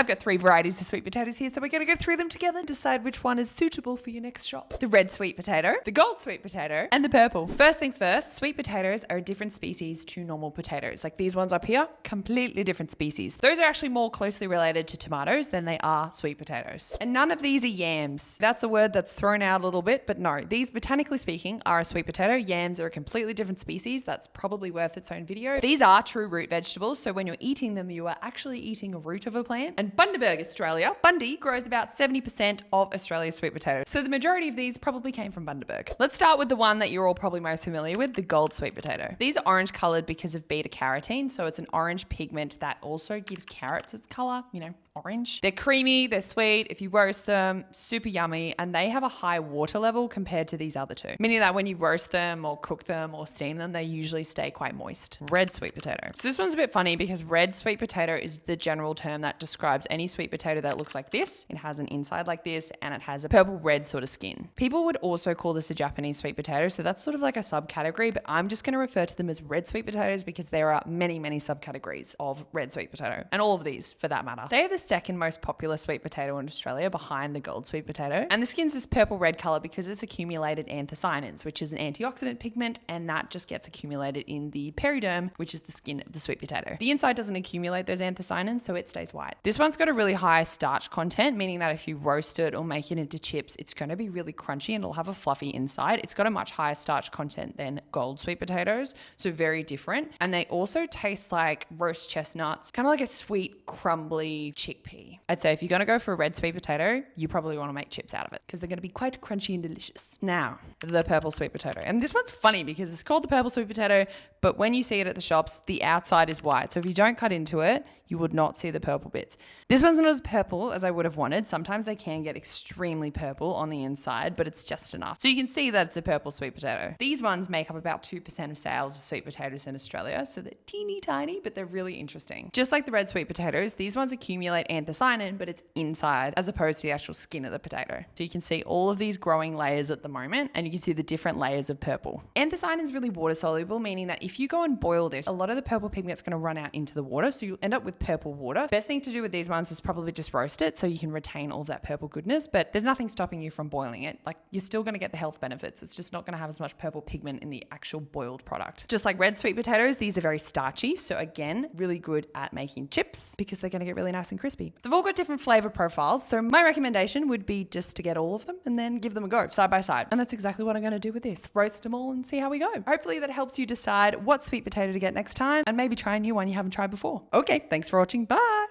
I've got 3 varieties of sweet potatoes here, so we're going to go through them together and decide which one is suitable for your next shop. The red sweet potato, the gold sweet potato, and the purple. First things first, sweet potatoes are a different species to normal potatoes. Like these ones up here, completely different species. Those are actually more closely related to tomatoes than they are sweet potatoes. And none of these are yams. That's a word that's thrown out a little bit, but no, these botanically speaking are a sweet potato. Yams are a completely different species. That's probably worth its own video. These are true root vegetables, so when you're eating them, you are actually eating a root of a plant. And Bundaberg, Australia, Bundy grows about 70% of Australia's sweet potatoes. So the majority of these probably came from Bundaberg. Let's start with the one that you're all probably most familiar with, the gold sweet potato. These are orange colored because of beta-carotene, so it's an orange pigment that also gives carrots its color, orange. They're creamy, they're sweet. If you roast them, super yummy, and they have a high water level compared to these other two. Meaning that when you roast them or cook them or steam them, they usually stay quite moist. Red sweet potato. So this one's a bit funny because red sweet potato is the general term that describes any sweet potato that looks like this. It has an inside like this and it has a purple red sort of skin. People would also call this a Japanese sweet potato, so that's sort of like a subcategory, but I'm just going to refer to them as red sweet potatoes because there are many, many subcategories of red sweet potato, and all of these for that matter. They are the second most popular sweet potato in Australia behind the gold sweet potato. And the skin's this purple red color because it's accumulated anthocyanins, which is an antioxidant pigment, and that just gets accumulated in the periderm, which is the skin of the sweet potato. The inside doesn't accumulate those anthocyanins, so it stays white. This one's got a really high starch content, meaning that if you roast it or make it into chips, it's going to be really crunchy and it'll have a fluffy inside. It's got a much higher starch content than gold sweet potatoes, so very different. And they also taste like roast chestnuts, kind of like a sweet, crumbly chickpea. I'd say if you're going to go for a red sweet potato, you probably want to make chips out of it because they're going to be quite crunchy and delicious. Now, the purple sweet potato. And this one's funny because it's called the purple sweet potato, but when you see it at the shops, the outside is white. So if you don't cut into it, you would not see the purple bits. This one's not as purple as I would have wanted. Sometimes they can get extremely purple on the inside, but it's just enough. So you can see that it's a purple sweet potato. These ones make up about 2% of sales of sweet potatoes in Australia. So they're teeny tiny, but they're really interesting. Just like the red sweet potatoes, these ones accumulate anthocyanin, but it's inside as opposed to the actual skin of the potato. So you can see all of these growing layers at the moment, and you can see the different layers of purple. Anthocyanin is really water soluble, meaning that if you go and boil this, a lot of the purple pigment's going to run out into the water. So you'll end up with purple water. Best thing to do with these ones is probably just roast it so you can retain all of that purple goodness, but there's nothing stopping you from boiling it. Like you're still going to get the health benefits. It's just not going to have as much purple pigment in the actual boiled product. Just like red sweet potatoes, these are very starchy. So again, really good at making chips because they're going to get really nice and crispy. They've all got different flavor profiles. So my recommendation would be just to get all of them and then give them a go side by side. And that's exactly what I'm going to do with this. Roast them all and see how we go. Hopefully that helps you decide what sweet potato to get next time and maybe try a new one you haven't tried before. Okay, thanks for watching. Bye.